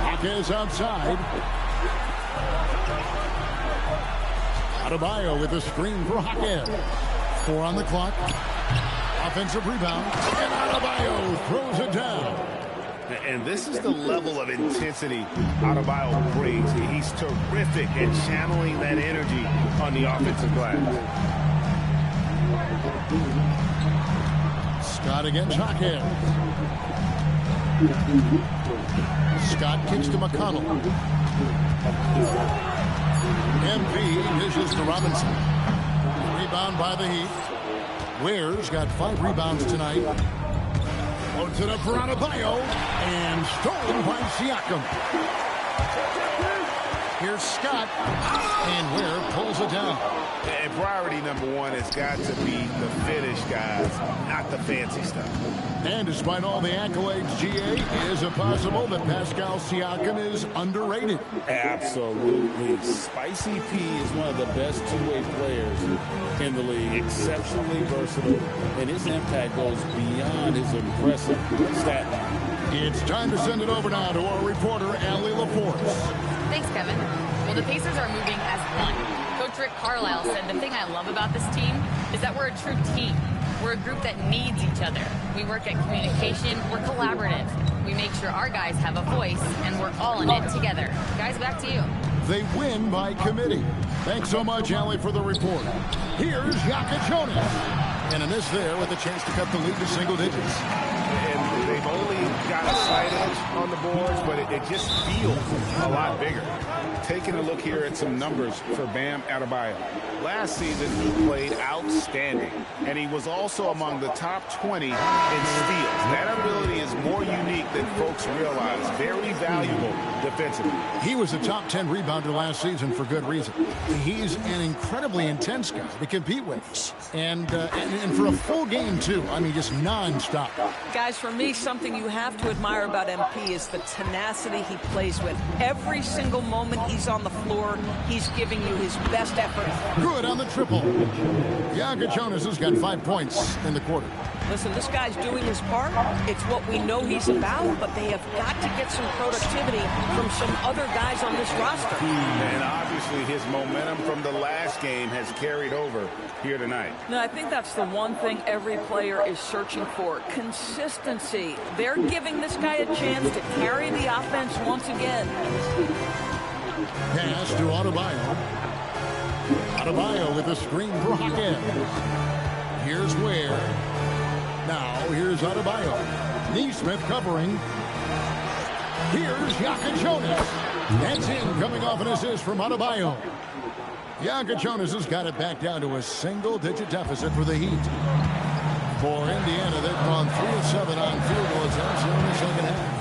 Jaquez outside. Adebayo with a screen for Jaquez. 4 on the clock. Offensive rebound. And Adebayo throws it down. And this is the level of intensity Adebayo brings. He's terrific at channeling that energy on the offensive glass. Scott against Jaquez. Scott kicks to McConnell. MP dishes to Robinson. Rebound by the Heat. Ware's got 5 rebounds tonight. Loads it up for Adebayo, and stolen by Siakam. Here's Scott, and Ware pulls it down. And priority number one has got to be the finish, guys, not the fancy stuff. And despite all the accolades, GA, is it possible that Pascal Siakam is underrated? Absolutely. Spicy P is one of the best two-way players in the league. Exceptionally versatile, and his impact goes beyond his impressive stat line. It's time to send it over now to our reporter, Allie LaForce. Thanks, Kevin. Well, the Pacers are moving as one. Coach Rick Carlisle said the thing I love about this team is that we're a true team. We're a group that needs each other. We work at communication. We're collaborative. We make sure our guys have a voice, and we're all in it together. Guys, back to you. They win by committee. Thanks so much, Allie, for the report. Here's Yaka Jonas. And a miss there with a chance to cut the lead to single digits. And they've only got a slight edge on the boards, but it just feels a lot bigger. Taking a look here at some numbers for Bam Adebayo. Last season, he played outstanding, and he was also among the top 20 in steals. That ability is more unique than folks realize. Very valuable defensively. He was a top 10 rebounder last season for good reason. He's an incredibly intense guy to compete with. And for a full game, too. I mean, just nonstop. Guys, for me, something you have to admire about MP is the tenacity he plays with. Every single moment he's on the floor, he's giving you his best effort. Good on the triple. Yaka Jonas has got 5 points in the quarter. Listen, this guy's doing his part. It's what we know he's about, but they have got to get some productivity from some other guys on this roster. And obviously his momentum from the last game has carried over here tonight. No, I think that's the one thing every player is searching for. Consistency. They're giving this guy a chance to carry the offense once again. Pass to Adebayo. Adebayo with a screen for Hawkins. Here's Ware. Now, here's Adebayo. Neesmith covering. Here's Yaka Jonas. That's in, coming off an assist from Adebayo. Yaka Jonas has got it back down to a single-digit deficit for the Heat. For Indiana, they've gone 3 of 7 on field goal attempts here in the second half.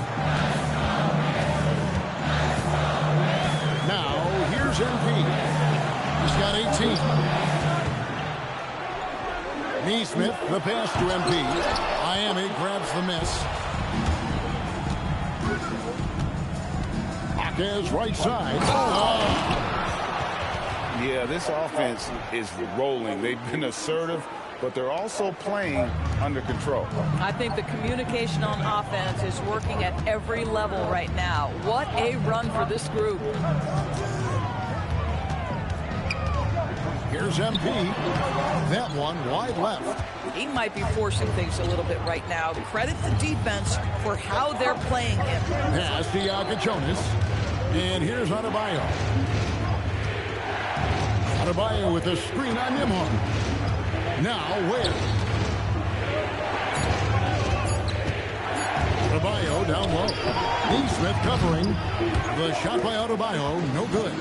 Now, here's MP. He's got 18. Neesmith, the pass to MP. Miami grabs the miss. Hawkins right side. Oh. Yeah, this offense is rolling. They've been assertive, but they're also playing under control. I think the communication on offense is working at every level right now. What a run for this group. Here's MP. That one wide left. He might be forcing things a little bit right now. Credit the defense for how they're playing him. Pass to Yaka Jonas. And here's Adebayo. Adebayo with a screen on Nimhar. Now Ware. Adebayo down low. Neesmith covering. The shot by Adebayo, no good.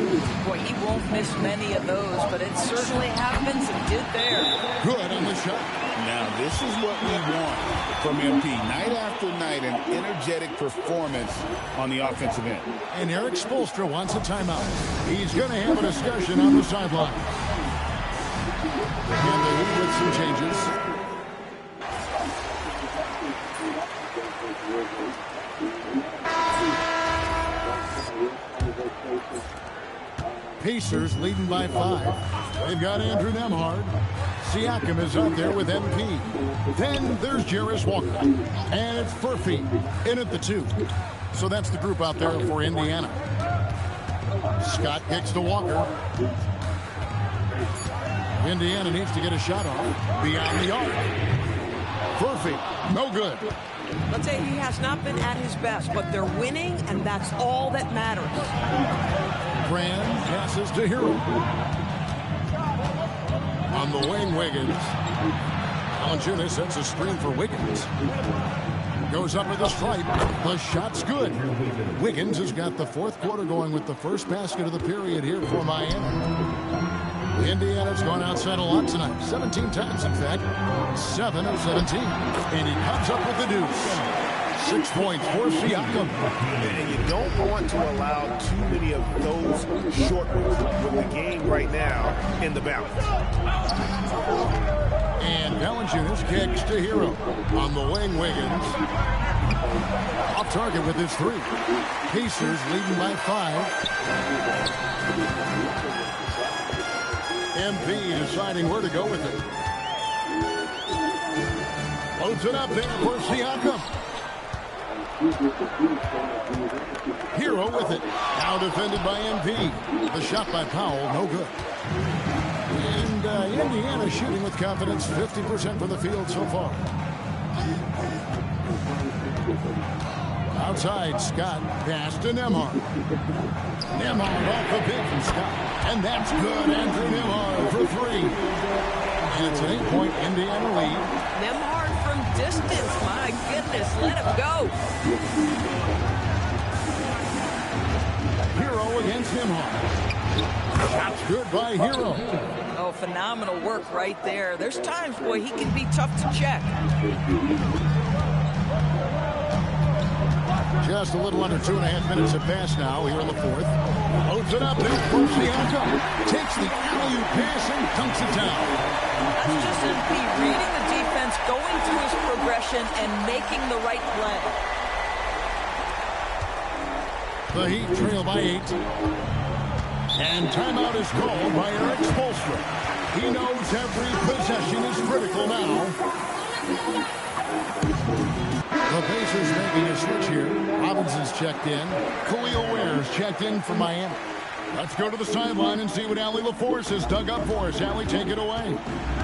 Boy, he won't miss many of those, but it certainly happens and did there. Good on the shot. Now, this is what we want from MP. Night after night, an energetic performance on the offensive end. And Eric Spoelstra wants a timeout. He's going to have a discussion on the sideline. And the Heat with some changes. Pacers leading by 5. They've got Andrew Nembhard. Siakam is out there with MP. Then there's Jarris Walker. And it's Furphy in at the 2. So that's the group out there for Indiana. Scott kicks to Walker. Indiana needs to get a shot off beyond the arc. Furphy, no good. Let's say he has not been at his best, but they're winning, and that's all that matters. Brand passes to Hero. On the wing, Wiggins. Valanciunas sets a screen for Wiggins. Goes up with the stripe. The shot's good. Wiggins has got the fourth quarter going with the first basket of the period here for Miami. Indiana's gone outside a lot tonight. 17 times, in fact. 7 of 17. And he comes up with the deuce. 6 points for Siakam. And you don't want to allow too many of those short ones with the game right now in the balance. And Valanciunas kicks to Hero. On the wing, Wiggins. Off target with his 3. Pacers leading by 5. MP deciding where to go with it. Loads it up there for Siakam. Hero with it. Now defended by MP. The shot by Powell, no good. And Indiana shooting with confidence, 50% from the field so far. Outside, Scott. Pass to Nembhard. Nembhard off the pick from Scott. And that's good. Andrew Nembhard for 3. And it's an 8-point Indiana lead. Nembhard from distance. My goodness, let him go. Hero against Nembhard. Shot's good by Hero. Oh, phenomenal work right there. There's times, boy, he can be tough to check. Just a little under 2.5 minutes have passed now here in the 4th. Loads it up there for Siakam. Takes the alley-oop pass and dunks it down. That's just MP reading the defense, going through his progression, and making the right play. The Heat trail by 8. And timeout is called by Eric Spoelstra. He knows every possession is critical now. The Pacers making a switch here. Robinson's checked in. Khalil Ware's checked in for Miami. Let's go to the sideline and see what Allie LaForce has dug up for us. Allie, take it away.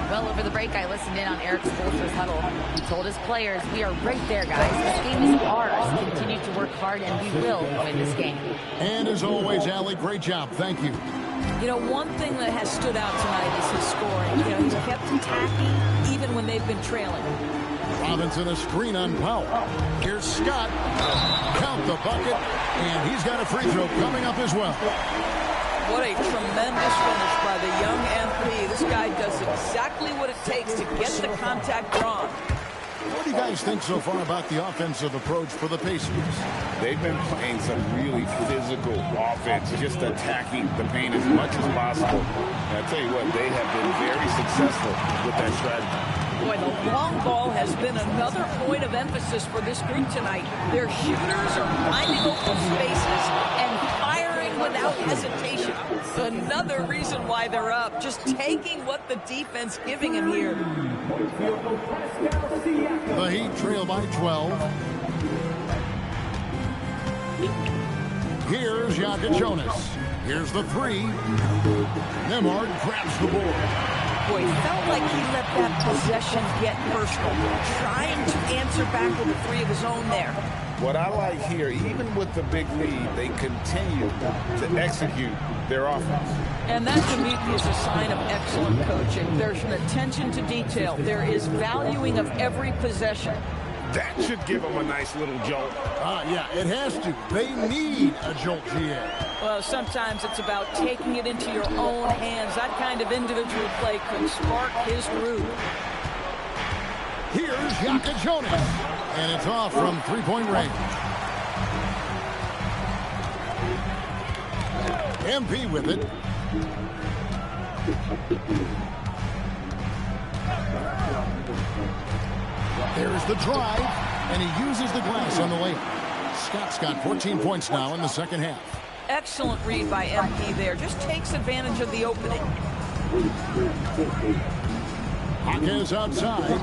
Well, over the break, I listened in on Eric Spoelstra's huddle. He told his players, we are right there, guys. This game is ours. Continue to work hard, and we will win this game. And as always, Allie, great job. Thank you. You know, one thing that has stood out tonight is his scoring. You know, he's kept attacking even when they've been trailing. Robinson a screen on Powell. Here's Scott. Count the bucket. And he's got a free throw coming up as well. What a tremendous finish by the young MP. This guy does exactly what it takes to get the contact drawn. What do you guys think so far about the offensive approach for the Pacers? They've been playing some really physical offense, just attacking the paint as much as possible. And I tell you what, they have been very successful with that strategy. Boy, the long ball has been another point of emphasis for this group tonight. Their shooters are finding open spaces and firing without hesitation. Another reason why they're up, just taking what the defense giving him here. The Heat trail by 12. Here's Jonas. Here's the 3. Nembhard grabs the board. Boy, felt like he let that possession get personal, trying to answer back with a 3 of his own there. What I like here, even with the big lead, they continue to execute their offense. And that, to me, is a sign of excellent coaching. There's an attention to detail. There is valuing of every possession. That should give them a nice little jolt. Yeah, it has to. They need a jolt, GA. Well, sometimes it's about taking it into your own hands. That kind of individual play could spark his groove. Here's Jonas. And it's off from three-point range. MP with it. There's the drive, and he uses the glass on the layup. Scott's got 14 points now in the second half. Excellent read by MP there. Just takes advantage of the opening. Hawkins outside.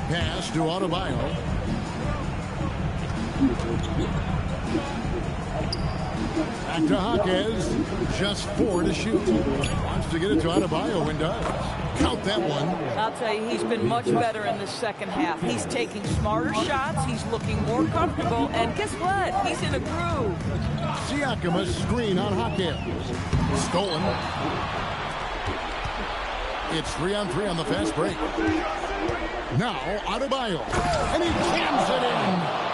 Pass to Adebayo. Back to Hawkins. Just 4 to shoot. Wants to get it to Adebayo and does. Count that one. I'll tell you, he's been much better in the second half. He's taking smarter shots. He's looking more comfortable. And guess what? He's in a groove. Siakam a screen on Hawkins. Stolen. It's 3-on-3 on the fast break. Now Adebayo. And he jams it in.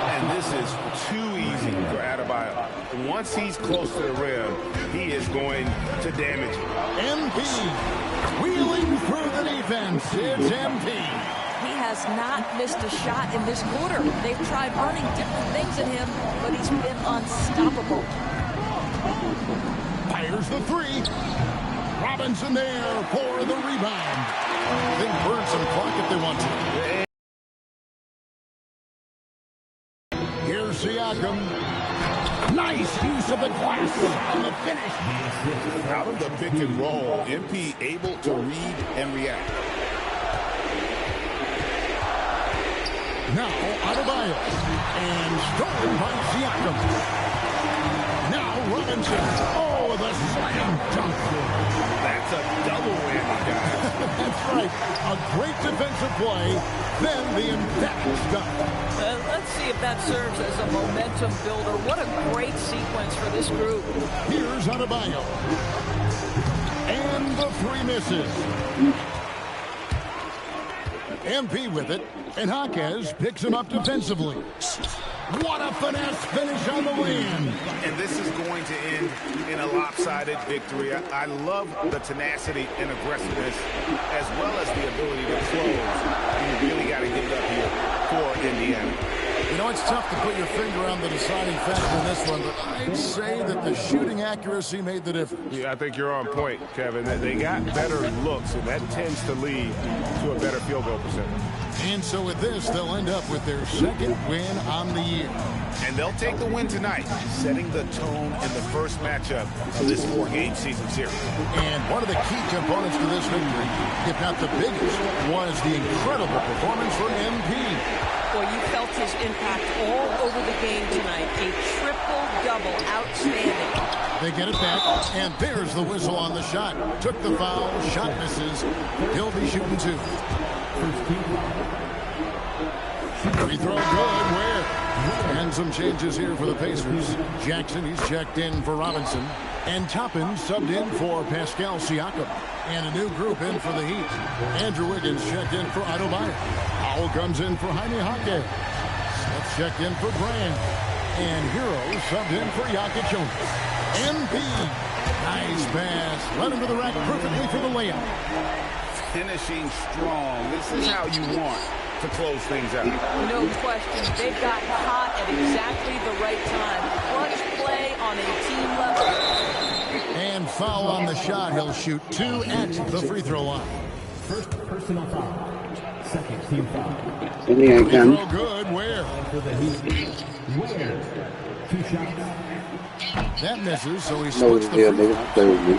And this is too easy for Adebayo. Once he's close to the rim, he is going to damage it. MP wheeling through the defense. It's MP. He has not missed a shot in this quarter. They've tried running different things at him, but he's been unstoppable. Fires the three. Robinson there for the rebound. They burn some clock if they want to. Here's Siakam. Nice use of the glass on the finish. Out of the pick and roll, MP able to read and react. Now Adebayo. And stolen by Siakam. Now Robinson. Oh, the slam dunk. That's a double whammy, guys. That's right. A great defensive play, then the emphatic dunk. Let's see if that serves as a momentum builder. What a great sequence for this group. Here's Adebayo. And the three misses. MP with it, and Jaquez picks him up defensively. What a finesse finish on the win. And this is going to end in a lopsided victory. I love the tenacity and aggressiveness as well as the ability to close. You really got to give it up here for Indiana. You know, it's tough to put your finger on the deciding factor in this one, but I'd say that the shooting accuracy made the difference. Yeah, I think you're on point, Kevin. They got better looks, and that tends to lead to a better field goal percentage. And so with this, they'll end up with their second win on the year. And they'll take the win tonight, setting the tone in the first matchup of this 4-game season series. And one of the key components to this victory, if not the biggest, was the incredible performance from MP. Boy, you felt his impact all over the game tonight. A triple-double, outstanding. They get it back, and there's the whistle on the shot. Took the foul, shot misses. He'll be shooting two. Free throw good, where? And some changes here for the Pacers. Jackson, he's checked in for Robinson. And Toppin subbed in for Pascal Siakam. And a new group in for the Heat. Andrew Wiggins checked in for Adebayo. Powell comes in for Jaime Jaquez. Smith checked in for Brand. And Hero subbed in for Jonas. MP. Nice pass. Led him to the rack perfectly for the layup. Finishing strong. This is how you want to close things out. No question. They've gotten hot at exactly the right time. Clutch play on a team level. And foul on the shot. He'll shoot two at the free throw line. First personal foul. Second team foul. Free throw good. Where? Where? 2 shots. That misses, so he splits the free throw.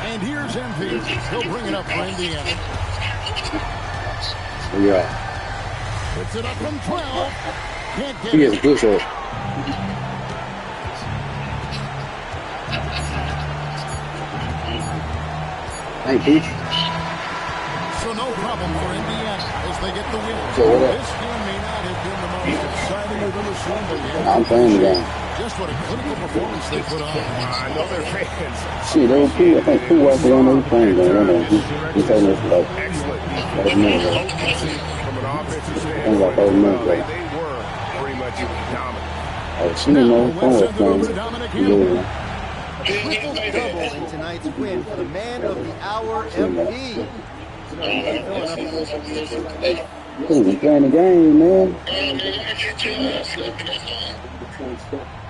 And here's MP. He'll bring it up for Indiana. Yeah. Puts it up from 12. Can't get He it. is good shot. Hey, Pete. So no problem for Indiana as they get the win. So what up? This game may not have been the most exciting we've ever seen, but I'm playing the game. just what a clinical performance they put on. I know their fans. Shit, they were two, I think 2 was on those playing game. I know. He told us like, Excellent. From an offensive standpoint, they were pretty much dominant. I was seeing no phone playing. Triple-double in tonight's win for the man of the hour, MP. Couldn't be playing the game, man.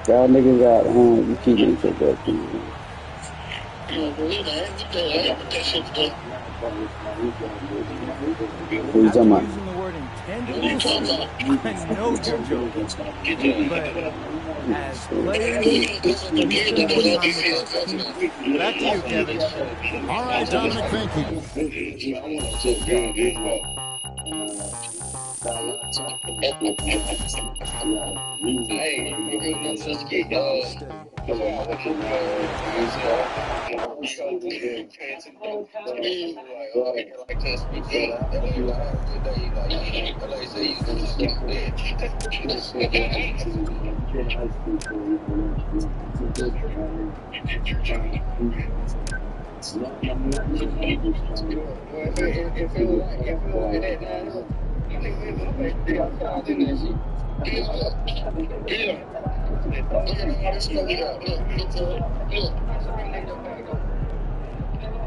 Y'all niggas out, you keep getting took that thing. What you talking about? Using the word intended, I know you're joking, but as players, back to you, Kevin. All right, Dominic, thank you.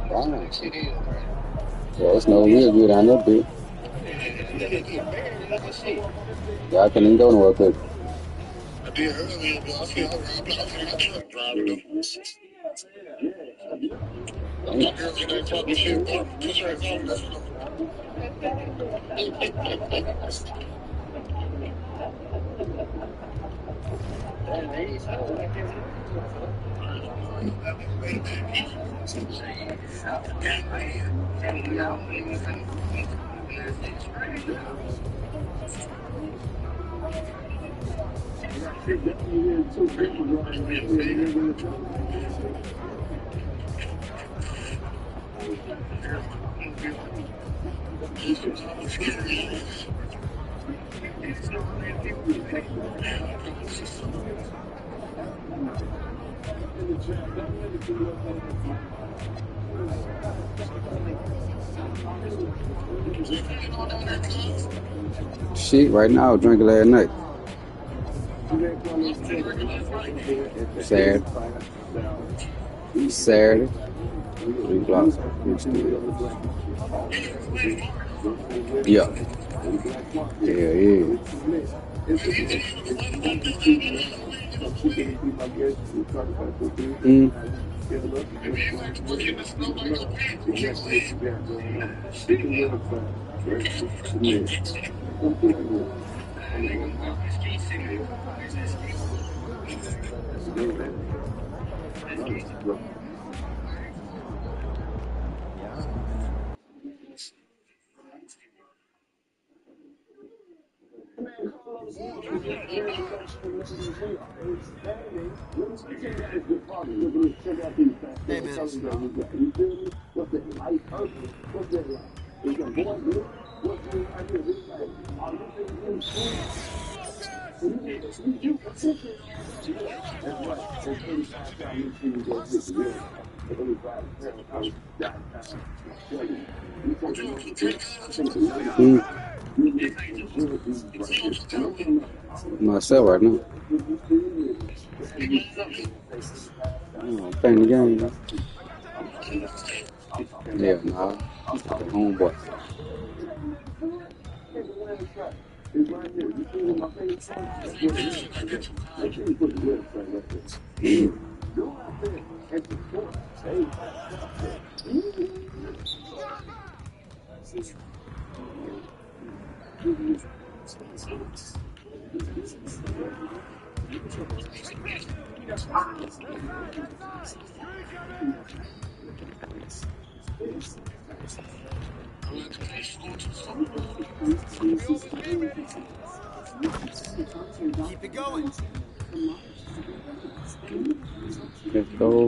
Wow. Yeah, it's no real good on that bit. Yeah, I couldn't even go nowhere quick. Shit, right now, drinking last night. Saturday. 3 blocks. Yeah. Yeah. Hey, man. Myself right now. Playing the game. Yeah, nah. Homeboy. Keep it going. Let's go.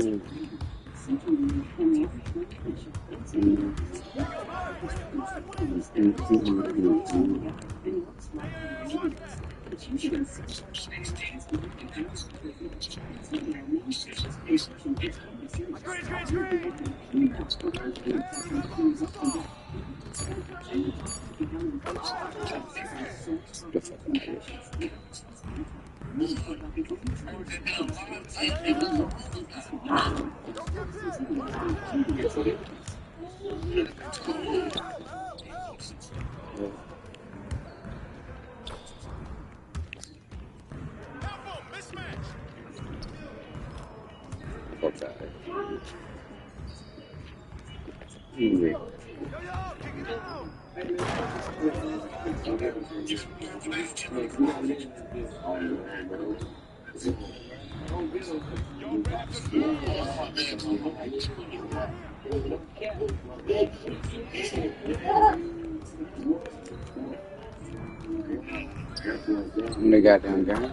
They goddamn game.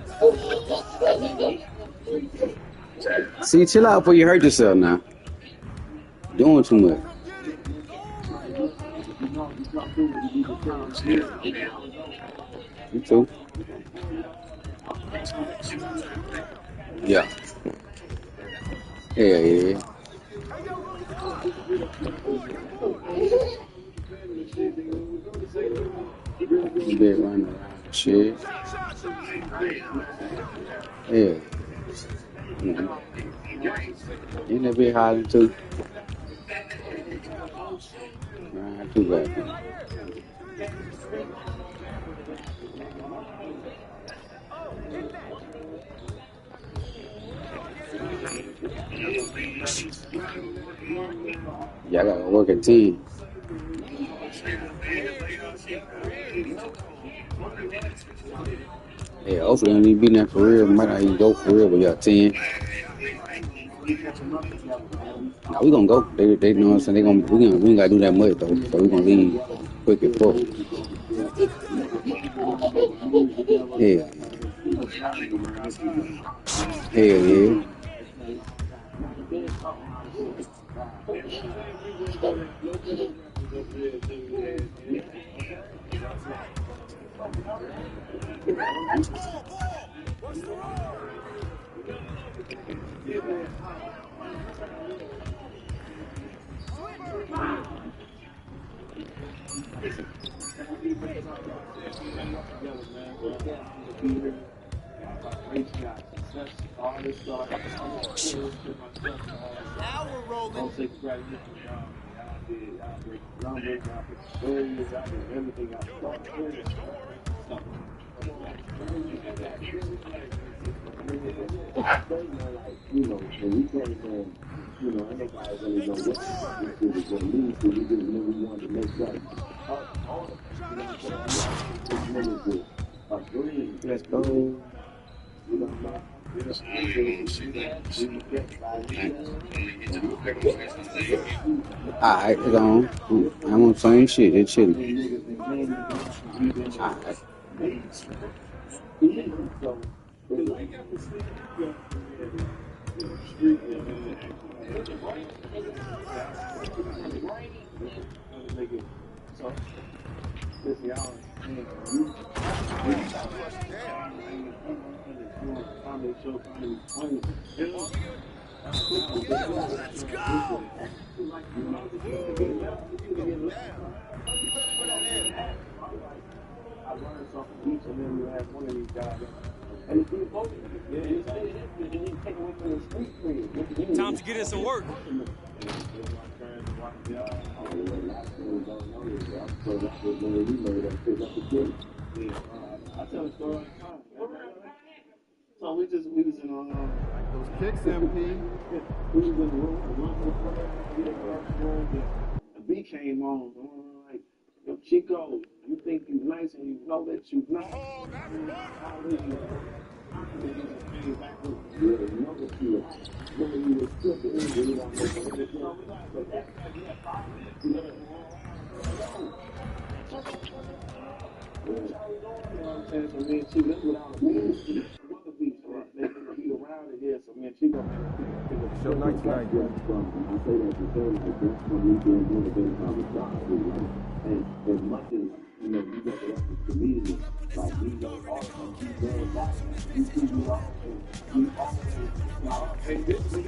See, chill out before you hurt yourself now. Doing too much. You too. Yeah. Yeah. You been running around and shit. Yeah. Ain't that big hollering too? Right, too bad. Yeah, I gotta work at 10. Yeah, hopefully I don't need to be there for real. Might not even go for real, but yeah, 10. Now we gonna go. They know what I'm saying. We ain't gotta do that much though. So we gonna leave quick and full. Yeah. Hell yeah. Now we're rolling. Let's go. Alright, it's on. I'm on the same shit. It's chilling. Alright. Let's go. Time to get in some work. So we was in Those kicks, MP. we was in the room. The beat came on. And we were like, yo, Chico, you think you nice and you know that you not. Show night tonight. And much as you know, you got the comedian, like we go off and keep going back. You see me off and we always hey, this is